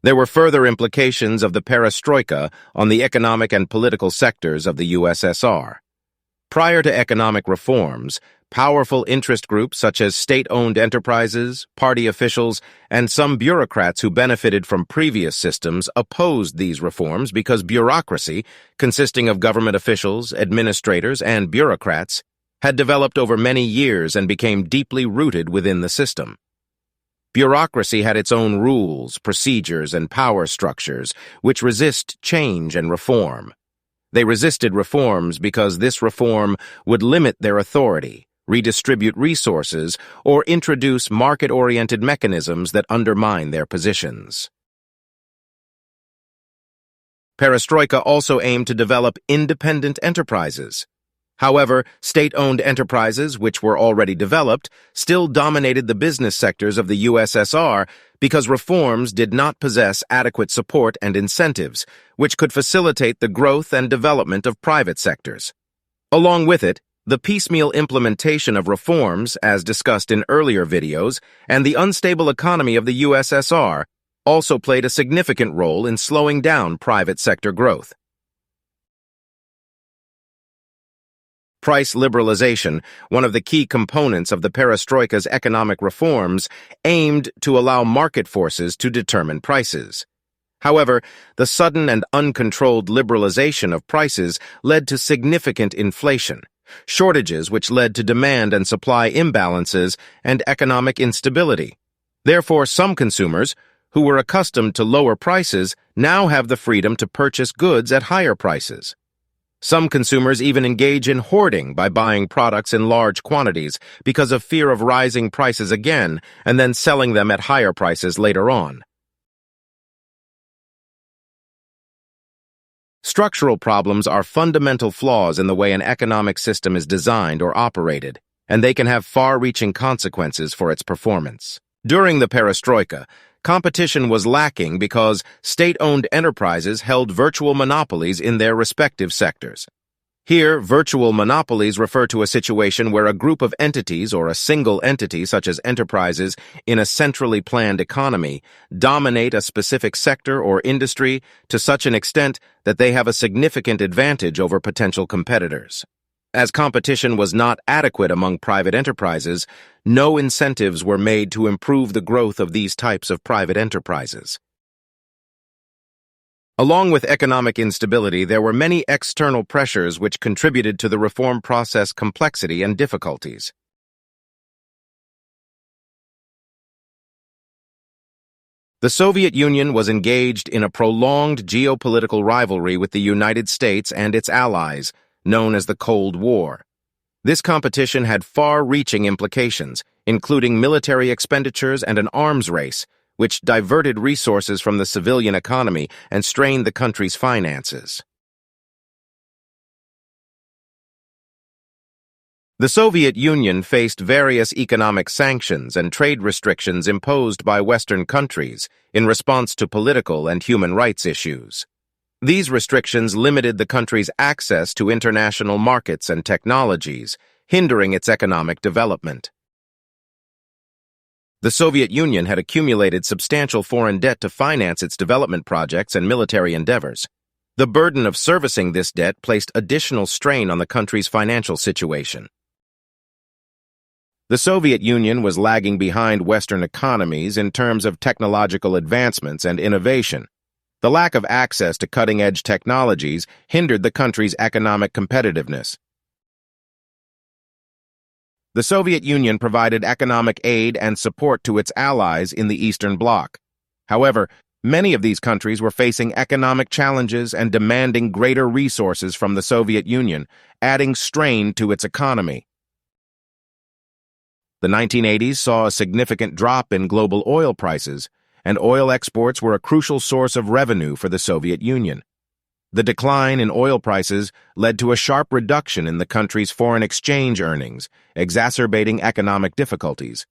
There were further implications of the Perestroika on the economic and political sectors of the USSR. Prior to economic reforms, powerful interest groups such as state-owned enterprises, party officials, and some bureaucrats who benefited from previous systems opposed these reforms because bureaucracy, consisting of government officials, administrators, and bureaucrats, had developed over many years and became deeply rooted within the system. Bureaucracy had its own rules, procedures, and power structures, which resist change and reform. They resisted reforms because this reform would limit their authority, redistribute resources, or introduce market-oriented mechanisms that undermine their positions. Perestroika also aimed to develop independent enterprises. However, state-owned enterprises, which were already developed, still dominated the business sectors of the USSR because reforms did not possess adequate support and incentives, which could facilitate the growth and development of private sectors. Along with it, the piecemeal implementation of reforms, as discussed in earlier videos, and the unstable economy of the USSR also played a significant role in slowing down private sector growth. Price liberalization, one of the key components of the Perestroika's economic reforms, aimed to allow market forces to determine prices. However, the sudden and uncontrolled liberalization of prices led to significant inflation, shortages which led to demand and supply imbalances and economic instability. Therefore, some consumers, who were accustomed to lower prices, now have the freedom to purchase goods at higher prices. Some consumers even engage in hoarding by buying products in large quantities because of fear of rising prices again and then selling them at higher prices later on. Structural problems are fundamental flaws in the way an economic system is designed or operated, and they can have far-reaching consequences for its performance. During the Perestroika, competition was lacking because state-owned enterprises held virtual monopolies in their respective sectors. Here, virtual monopolies refer to a situation where a group of entities or a single entity, such as enterprises in a centrally planned economy, dominate a specific sector or industry to such an extent that they have a significant advantage over potential competitors. As competition was not adequate among private enterprises, no incentives were made to improve the growth of these types of private enterprises. Along with economic instability, there were many external pressures which contributed to the reform process complexity and difficulties. The Soviet Union was engaged in a prolonged geopolitical rivalry with the United States and its allies, known as the Cold War. This competition had far-reaching implications, including military expenditures and an arms race, which diverted resources from the civilian economy and strained the country's finances. The Soviet Union faced various economic sanctions and trade restrictions imposed by Western countries in response to political and human rights issues. These restrictions limited the country's access to international markets and technologies, hindering its economic development. The Soviet Union had accumulated substantial foreign debt to finance its development projects and military endeavors. The burden of servicing this debt placed additional strain on the country's financial situation. The Soviet Union was lagging behind Western economies in terms of technological advancements and innovation. The lack of access to cutting-edge technologies hindered the country's economic competitiveness. The Soviet Union provided economic aid and support to its allies in the Eastern Bloc. However, many of these countries were facing economic challenges and demanding greater resources from the Soviet Union, adding strain to its economy. The 1980s saw a significant drop in global oil prices, and oil exports were a crucial source of revenue for the Soviet Union. The decline in oil prices led to a sharp reduction in the country's foreign exchange earnings, exacerbating economic difficulties.